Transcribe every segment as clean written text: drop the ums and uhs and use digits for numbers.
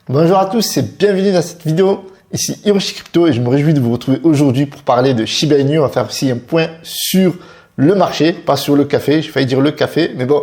Bonjour à tous et bienvenue dans cette vidéo. Ici Hiroshi Crypto et je me réjouis de vous retrouver aujourd'hui pour parler de Shiba Inu. On va faire aussi un point sur le marché, pas sur le café. J'ai failli dire le café, mais bon,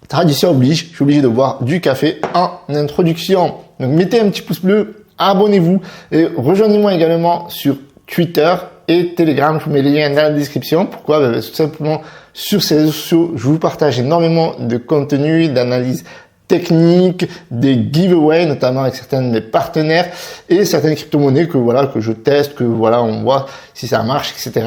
tradition oblige. Je suis obligé de boire du café en introduction. Donc mettez un petit pouce bleu, abonnez-vous et rejoignez-moi également sur Twitter et Telegram. Je vous mets les liens dans la description. Pourquoi? Tout simplement sur ces réseaux sociaux, je vous partage énormément de contenu, d'analyse techniques, des giveaways, notamment avec certains de mes partenaires et certaines crypto-monnaies que je teste, on voit si ça marche, etc.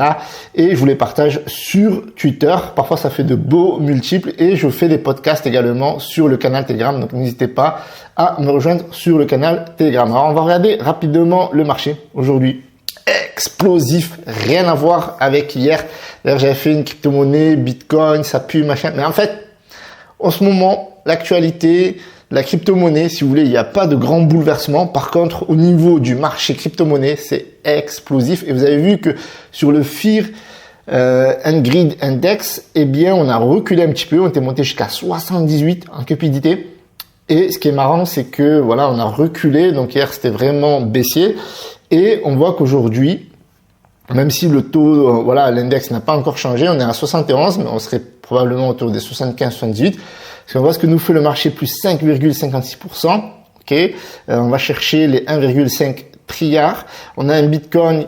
Et je vous les partage sur Twitter. Parfois, ça fait de beaux multiples et je fais des podcasts également sur le canal Telegram. Donc, n'hésitez pas à me rejoindre sur le canal Telegram. Alors, on va regarder rapidement le marché aujourd'hui. Explosif, rien à voir avec hier. D'ailleurs, j'avais fait une crypto-monnaie, Bitcoin, ça pue, machin. Mais en fait, en ce moment, l'actualité, la crypto-monnaie, si vous voulez, il n'y a pas de grand bouleversement. Par contre, au niveau du marché crypto-monnaie, c'est explosif. Et vous avez vu que sur le Fear and Greed Index, eh bien, on a reculé un petit peu. On était monté jusqu'à 78 en cupidité. Et ce qui est marrant, c'est que on a reculé. Donc hier, c'était vraiment baissier. Et on voit qu'aujourd'hui, même si le taux, l'index n'a pas encore changé, on est à 71, mais on serait probablement autour des 75-78. Parce qu'on voit ce que nous fait le marché, plus 5,56%. Ok, on va chercher les 1,5 trilliards. On a un Bitcoin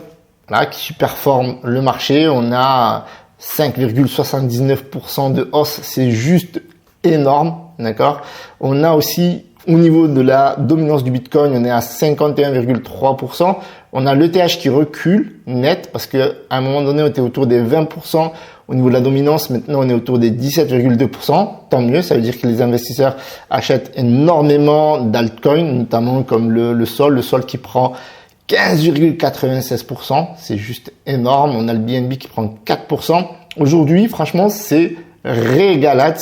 qui superforme le marché. On a 5,79% de hausse. C'est juste énorme, d'accord. On a aussi au niveau de la dominance du Bitcoin, on est à 51,3%. On a l'ETH qui recule net parce que à un moment donné, on était autour des 20% au niveau de la dominance. Maintenant, on est autour des 17,2%. Tant mieux, ça veut dire que les investisseurs achètent énormément d'altcoins, notamment comme le Sol qui prend 15,96%. C'est juste énorme. On a le BNB qui prend 4%. Aujourd'hui, franchement, c'est régalade.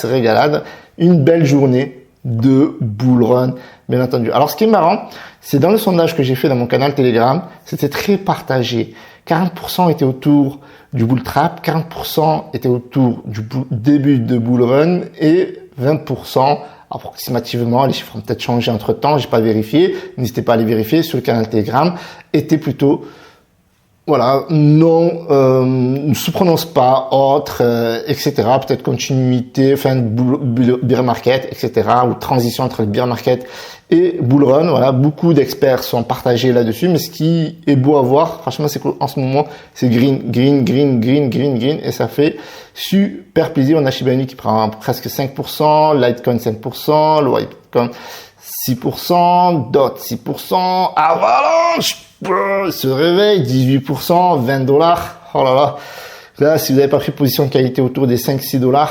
Une belle journée de bull run, bien entendu. Alors, ce qui est marrant, c'est dans le sondage que j'ai fait dans mon canal Telegram, c'était très partagé. 40% étaient autour du bull trap, 40% étaient autour du début de bull run et 20% approximativement, les chiffres ont peut-être changé entre temps, j'ai pas vérifié, n'hésitez pas à les vérifier sur le canal Telegram, étaient plutôt ne se prononce pas, autre, etc. Peut-être continuité, fin de bear market, etc. Ou transition entre le bear market et bull run. Beaucoup d'experts sont partagés là-dessus. Mais ce qui est beau à voir, franchement, c'est qu'en ce moment, c'est green. Et ça fait super plaisir. On a Shiba Inu qui prend presque 5%, Litecoin 5%, le Whitecoin 6%, DOT 6%, Avalanche se réveille, 18%, $20. Oh là là. Là, si vous n'avez pas pris position de qualité autour des 5-6$.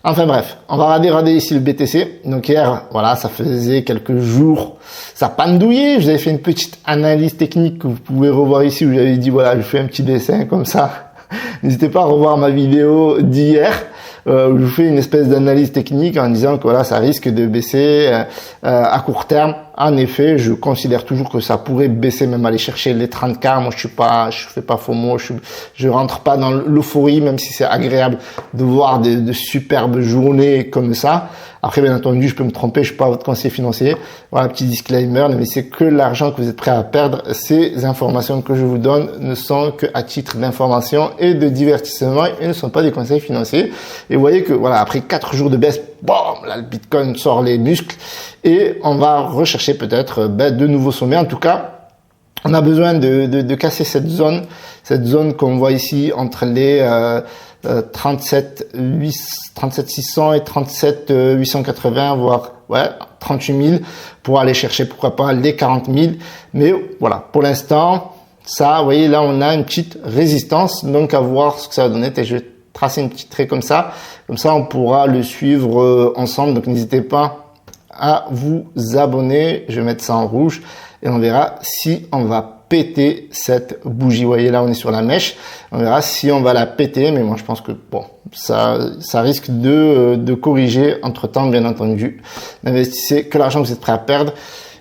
Enfin bref, on va regarder ici le BTC. Donc hier, ça faisait quelques jours, ça pendouillait. Je vous avais fait une petite analyse technique que vous pouvez revoir ici où j'avais dit, je fais un petit dessin comme ça. N'hésitez pas à revoir ma vidéo d'hier. Où je vous fais une espèce d'analyse technique en disant que ça risque de baisser à court terme. En effet, je considère toujours que ça pourrait baisser, même aller chercher les 30K. Moi, je fais pas FOMO, je rentre pas dans l'euphorie, même si c'est agréable de voir de superbes journées comme ça. Après, bien entendu, je peux me tromper, je suis pas votre conseiller financier. Petit disclaimer, mais c'est que l'argent que vous êtes prêt à perdre. Ces informations que je vous donne ne sont que à titre d'information et de divertissement et ne sont pas des conseils financiers. Et vous voyez que, après 4 jours de baisse, le Bitcoin sort les muscles et on va rechercher peut-être de nouveaux sommets. En tout cas, on a besoin de casser cette zone qu'on voit ici entre les 37 600 et 37 880, voire 38 000 pour aller chercher pourquoi pas les 40 000. Mais pour l'instant, ça, vous voyez là, on a une petite résistance, donc à voir ce que ça va donner. Et je vais tracer une petite trait comme ça on pourra le suivre ensemble. Donc n'hésitez pas à vous abonner. Je vais mettre ça en rouge et on verra si on va péter cette bougie. Vous voyez là, on est sur la mèche. On verra si on va la péter, mais moi je pense que ça risque de corriger entre temps, bien entendu. N'investissez que l'argent que vous êtes prêt à perdre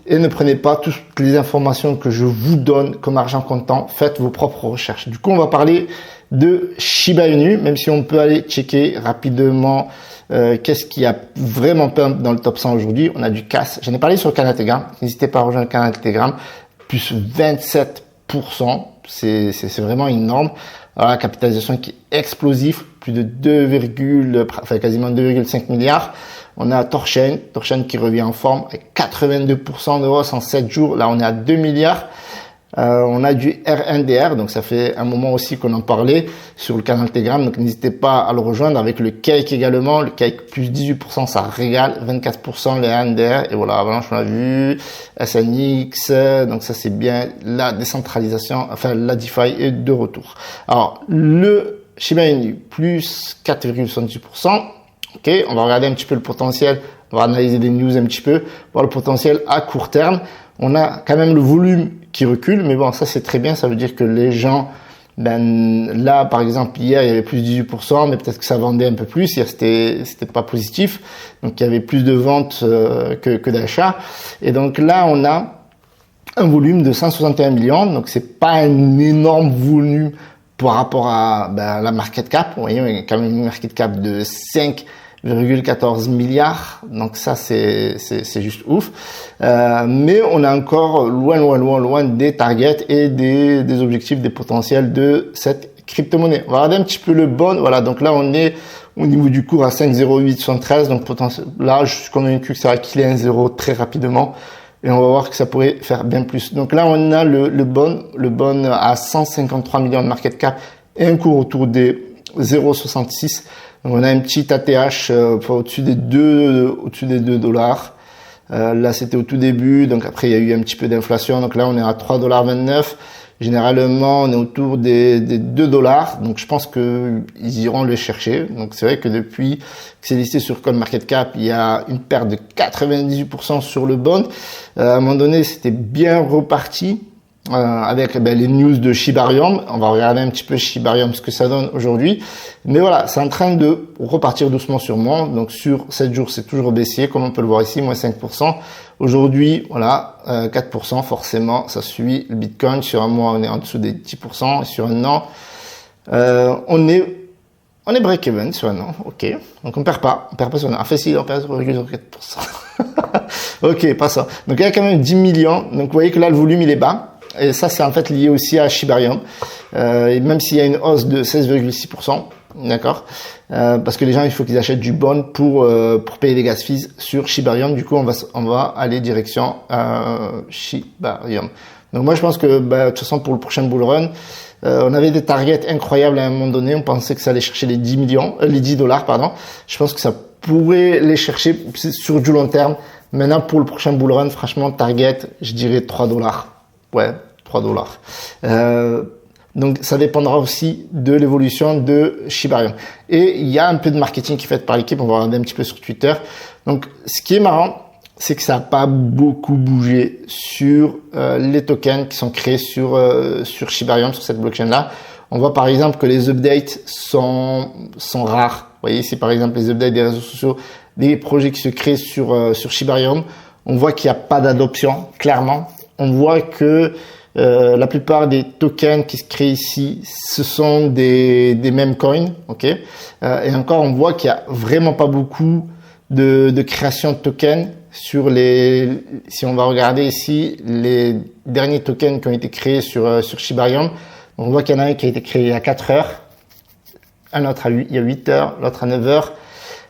et ne prenez pas toutes les informations que je vous donne comme argent comptant. Faites vos propres recherches. Du coup, on va parler de Shiba Inu, même si on peut aller checker rapidement Qu'est-ce qui a vraiment pump dans le top 100 aujourd'hui? On a du CAS. J'en ai parlé sur le canal Telegram. N'hésitez pas à rejoindre le canal Telegram. Plus 27%. C'est vraiment énorme. Alors, la capitalisation qui est explosive. Plus de quasiment 2,5 milliards. On a Torchain qui revient en forme avec 82% de hausse en 7 jours. Là, on est à 2 milliards. On a du RNDR, donc ça fait un moment aussi qu'on en parlait sur le canal Telegram, donc n'hésitez pas à le rejoindre avec le Cake également, le Cake plus 18%, ça régale, 24% le RNDR, et voilà, Avalanche on l'a vu, SNX, donc ça c'est bien la décentralisation, enfin la DeFi est de retour. Alors, le Shiba Inu, plus 4,78%, ok, on va regarder un petit peu le potentiel, on va analyser des news un petit peu, voir le potentiel à court terme. On a quand même le volume qui recule, mais bon, ça c'est très bien, ça veut dire que les gens, là par exemple hier il y avait plus de 18%, mais peut-être que ça vendait un peu plus, hier c'était pas positif, donc il y avait plus de ventes que d'achats, et donc là on a un volume de 161 millions, donc c'est pas un énorme volume par rapport à la market cap, vous voyez, il y a quand même une market cap de 5,14 milliards, donc ça c'est juste ouf, mais on est encore loin des targets et des objectifs, des potentiels de cette crypto-monnaie. On va regarder un petit peu le bon, voilà, donc là on est au niveau du cours à 5,0873, donc là je suis convaincu que ça va killer un 0 très rapidement et on va voir que ça pourrait faire bien plus. Donc là on a le bon à 153 millions de market cap et un cours autour des 0,66. Donc on a un petit ATH au-dessus des 2 dollars. Là c'était au tout début, donc après il y a eu un petit peu d'inflation, donc là on est à 3,29 $. Généralement on est autour des 2 dollars, donc je pense que ils iront le chercher. Donc c'est vrai que depuis que c'est listé sur CoinMarketCap, il y a une perte de 98% sur le bond. À un moment donné c'était bien reparti. Avec les news de Shibarium, on va regarder un petit peu Shibarium ce que ça donne aujourd'hui, mais voilà, c'est en train de repartir doucement sur moi, donc sur 7 jours c'est toujours baissier, comme on peut le voir ici, moins 5%, aujourd'hui, voilà, 4%, forcément, ça suit le Bitcoin, sur un mois on est en dessous des 10%, et sur un an, on est break-even sur un an, ok, donc on perd pas sur un an, enfin si, on perd 0,04%, ok, pas ça, donc il y a quand même 10 millions, donc vous voyez que là le volume il est bas, et ça, c'est en fait lié aussi à Shibarium. Et même s'il y a une hausse de 16,6%, d'accord, parce que les gens, il faut qu'ils achètent du bon pour payer les gas fees sur Shibarium. Du coup, on va aller direction Shibarium. Donc moi, je pense que de toute façon, pour le prochain bull run, on avait des targets incroyables à un moment donné. On pensait que ça allait chercher les 10 dollars, pardon. Je pense que ça pourrait les chercher sur du long terme. Maintenant, pour le prochain bull run, franchement, target, je dirais 3 dollars. Ouais, 3 dollars. Donc, ça dépendra aussi de l'évolution de Shibarium. Et il y a un peu de marketing qui est fait par l'équipe. On va regarder un petit peu sur Twitter. Donc, ce qui est marrant, c'est que ça n'a pas beaucoup bougé sur les tokens qui sont créés sur Shibarium, sur cette blockchain-là. On voit par exemple que les updates sont rares. Vous voyez ici, par exemple, les updates des réseaux sociaux, des projets qui se créent sur Shibarium. On voit qu'il n'y a pas d'adoption, clairement. On voit que la plupart des tokens qui se créent ici, ce sont des mêmes coins, ok. Et encore, on voit qu'il y a vraiment pas beaucoup de création de tokens sur si on va regarder ici les derniers tokens qui ont été créés sur Shibarium. On voit qu'il y en a un qui a été créé à 4 heures, un autre il y a 8 heures, l'autre à 9 heures.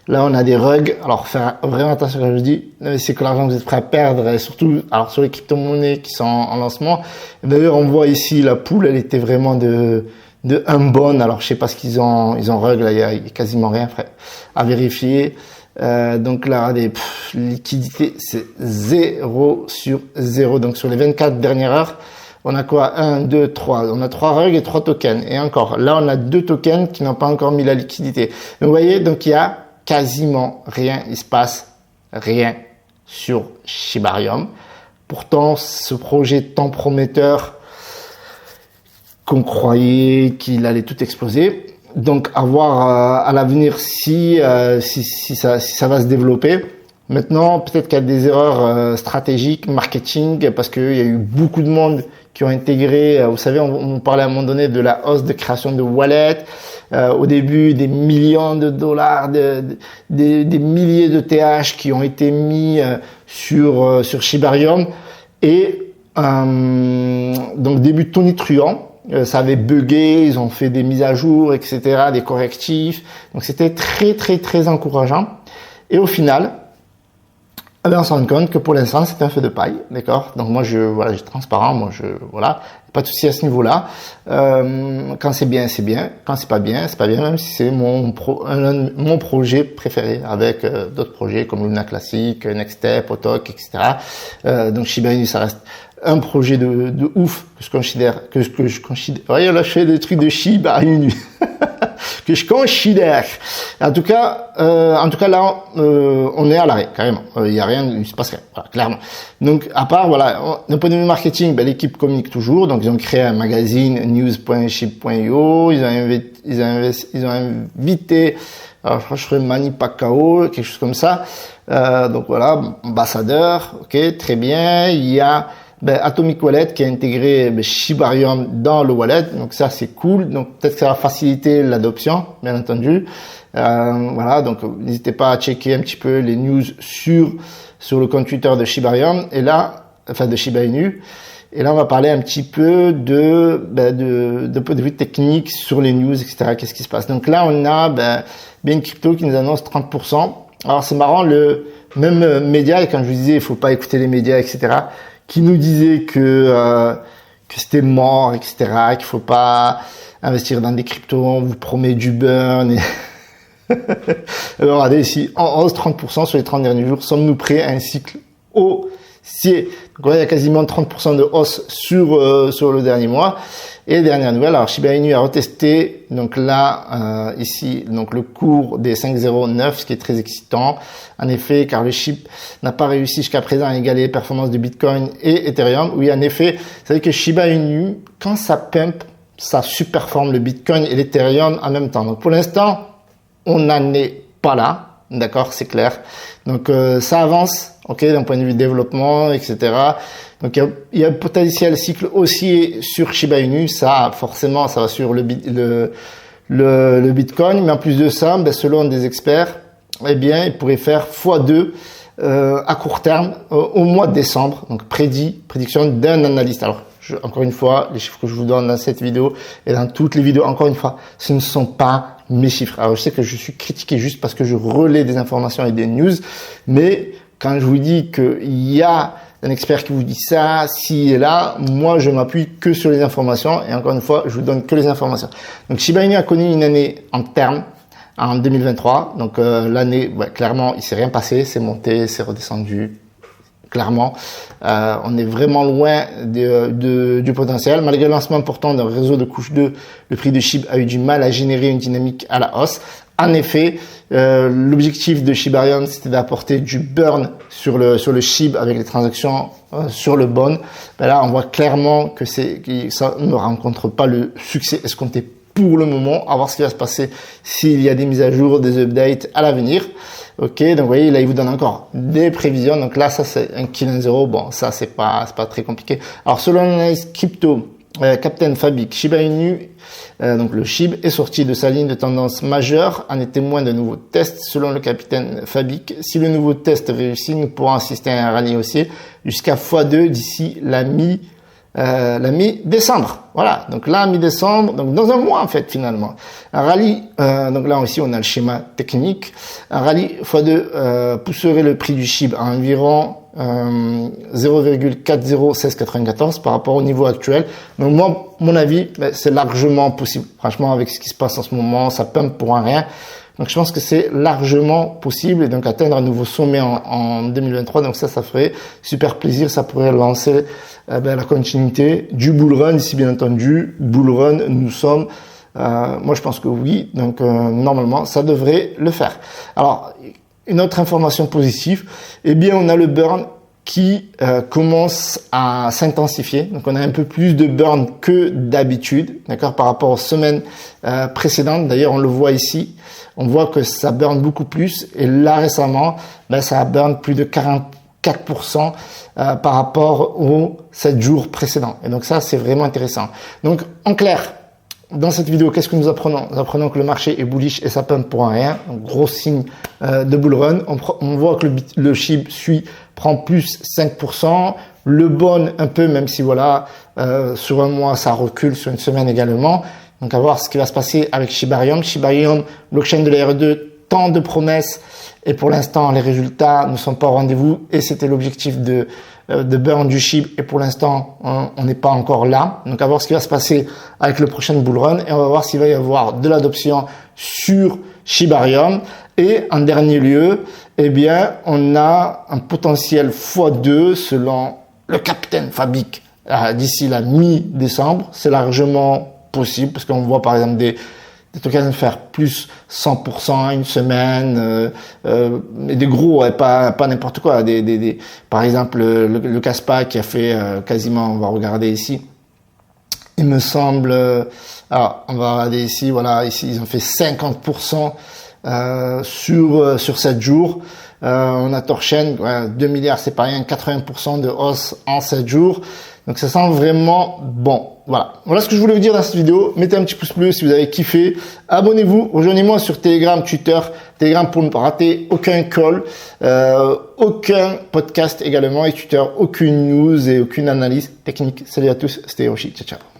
Là, on a des rugs. Alors, faire vraiment attention quand je dis, c'est que l'argent que vous êtes prêt à perdre, et surtout, alors sur les crypto-monnaies qui sont en lancement. D'ailleurs, on voit ici la pool, elle était vraiment de unbound. Alors, je sais pas ce qu'ils ont rug, là, il y a quasiment rien à vérifier. Donc là, des liquidités, c'est 0 sur 0. Donc, sur les 24 dernières heures, on a quoi? 1, 2, 3. On a 3 rugs et 3 tokens. Et encore, là, on a 2 tokens qui n'ont pas encore mis la liquidité. Donc, vous voyez, donc il y a quasiment rien, il se passe rien sur Shibarium. Pourtant, ce projet tant prometteur qu'on croyait qu'il allait tout exploser. Donc, à voir à l'avenir si ça va se développer. Maintenant, peut-être qu'il y a des erreurs stratégiques, marketing, parce qu'il y a eu beaucoup de monde qui ont intégré, vous savez, on parlait à un moment donné de la hausse de création de wallets, au début des millions de dollars, des milliers de TH qui ont été mis sur Shibarium, et donc début tonitruant. Ça avait bugué, ils ont fait des mises à jour, etc., des correctifs. Donc c'était très très très encourageant. Et au final, on se rend compte que pour l'instant c'est un feu de paille, d'accord. Donc moi je suis transparent, pas de souci à ce niveau-là. Quand c'est bien, c'est bien. Quand c'est pas bien, même si c'est mon projet préféré avec d'autres projets comme Luna Classic, Next Step, Autok, etc. Donc Shiba Inu, ça reste un projet de ouf que je considère. Ouais, là je fais des trucs de Shiba Inu. Que je considère. En tout cas là, on est à l'arrêt, carrément. Il y a rien, il se passe rien, voilà, clairement. Donc, à part, voilà, d'un point de vue marketing, l'équipe communique toujours. Donc, ils ont créé un magazine, news.shib.io. Ils ont invité, alors, je crois que je ferais Manny Pacquiao, quelque chose comme ça. Donc, voilà, ambassadeur. Ok, très bien. Il y a, Atomic Wallet qui a intégré Shibarium dans le wallet, donc ça c'est cool. Donc peut-être que ça va faciliter l'adoption, bien entendu. Voilà, donc n'hésitez pas à checker un petit peu les news sur le compte Twitter de Shibarium et là, enfin de Shiba Inu. Et là on va parler un petit peu de point de vue technique sur les news, etc. Qu'est-ce qui se passe? Donc là on a Bain Crypto qui nous annonce 30%. Alors c'est marrant, le même média, et quand je vous disais il faut pas écouter les médias, etc., qui nous disait que c'était mort, etc., qu'il faut pas investir dans des cryptos, on vous promet du burn. Et alors, regardez ici, en hausse 30% sur les 30 derniers jours, sommes-nous prêts à un cycle haussier? Donc là, il y a quasiment 30% de hausse sur le dernier mois. Et dernière nouvelle, alors Shiba Inu a retesté, donc là, ici, donc le cours des 5,09, ce qui est très excitant. En effet, car le SHIB n'a pas réussi jusqu'à présent à égaler les performances de Bitcoin et Ethereum. Oui, en effet, c'est vrai que Shiba Inu, quand ça pump, ça surperforme le Bitcoin et l'Ethereum en même temps. Donc pour l'instant, on n'en est pas là. D'accord, c'est clair. Donc ça avance, ok, d'un point de vue développement, etc. Donc il y a un potentiel cycle haussier sur Shiba Inu, ça forcément ça va sur le Bitcoin, mais en plus de ça, selon des experts, eh bien il pourrait faire x2 à court terme au mois de décembre. Donc prédiction d'un analyste. Alors encore une fois, les chiffres que je vous donne dans cette vidéo et dans toutes les vidéos, encore une fois, ce ne sont pas mes chiffres. Alors je sais que je suis critiqué juste parce que je relais des informations et des news, mais quand je vous dis qu'il y a un expert qui vous dit ça, ci et là, moi je m'appuie que sur les informations et encore une fois, je vous donne que les informations. Donc Shiba Inu a connu une année en termes en 2023. Donc l'année, clairement, il s'est rien passé, c'est monté, c'est redescendu. Clairement, on est vraiment loin du potentiel. Malgré le lancement important d'un réseau de couche 2, le prix de SHIB a eu du mal à générer une dynamique à la hausse. En effet, l'objectif de Shibarium, c'était d'apporter du burn sur le SHIB avec les transactions sur le Bond. Là, on voit clairement que ça ne rencontre pas le succès escompté pour le moment. À voir ce qui va se passer s'il y a des mises à jour, des updates à l'avenir. Ok, donc vous voyez, là il vous donne encore des prévisions. Donc là, ça c'est un kill 0. Bon, ça c'est pas très compliqué. Alors selon l'analyse crypto, Captain Fabik, Shiba Inu, donc le SHIB est sorti de sa ligne de tendance majeure, en est témoin d'un nouveau test. Selon le capitaine Fabik, si le nouveau test réussit, nous pourrons assister à un rallye haussier jusqu'à x2 d'ici la mi-décembre. Voilà, donc là, mi-décembre, donc dans un mois en fait finalement. Un rallye, donc là aussi on a le schéma technique. Un rallye x2 pousserait le prix du SHIB à environ 0,401694 par rapport au niveau actuel. Donc moi, mon avis, c'est largement possible. Franchement, avec ce qui se passe en ce moment, ça pump pour un rien. Donc je pense que c'est largement possible et donc atteindre un nouveau sommet en 2023. Donc ça ferait super plaisir. Ça pourrait lancer la continuité du bull run. Ici, bien entendu, bull run, nous sommes. Moi, je pense que oui. Donc normalement, ça devrait le faire. Alors, une autre information positive, eh bien, on a le burn qui commence à s'intensifier. Donc on a un peu plus de burn que d'habitude, d'accord, par rapport aux semaines précédentes. D'ailleurs, on le voit ici. On voit que ça burn beaucoup plus. Et là, récemment, ça a burn plus de 44% par rapport aux 7 jours précédents. Et donc ça, c'est vraiment intéressant. Donc, en clair, dans cette vidéo, qu'est-ce que nous apprenons? Nous apprenons que le marché est bullish et ça pump pour un rien. Donc, gros signe de bull run. On voit que le SHIB prend plus 5%. Le bond un peu, même si voilà, sur un mois, ça recule, sur une semaine également. Donc, à voir ce qui va se passer avec Shibarium. Shibarium, blockchain de la RE2, tant de promesses. Et pour l'instant, les résultats ne sont pas au rendez-vous. Et c'était l'objectif de burn du SHIB. Et pour l'instant, on n'est pas encore là. Donc, à voir ce qui va se passer avec le prochain bull run. Et on va voir s'il va y avoir de l'adoption sur Shibarium. Et en dernier lieu, eh bien, on a un potentiel x2 selon le capitaine Fabik d'ici la mi-décembre. C'est largement possible parce qu'on voit par exemple des tokens faire plus 100% une semaine, et des gros, pas n'importe quoi. Par exemple, le Kaspa qui a fait quasiment, on va regarder ici, il me semble, alors on va regarder ici, voilà, ici ils ont fait 50% sur 7 jours. On a Torchain, 2 milliards, c'est pas rien, 80% de hausse en 7 jours. Donc ça sent vraiment bon. Voilà ce que je voulais vous dire dans cette vidéo. Mettez un petit pouce bleu si vous avez kiffé. Abonnez-vous, rejoignez-moi sur Telegram, Twitter, Telegram pour ne pas rater aucun call, aucun podcast également et Twitter, aucune news et aucune analyse technique. Salut à tous, c'était Hiroshi, ciao ciao.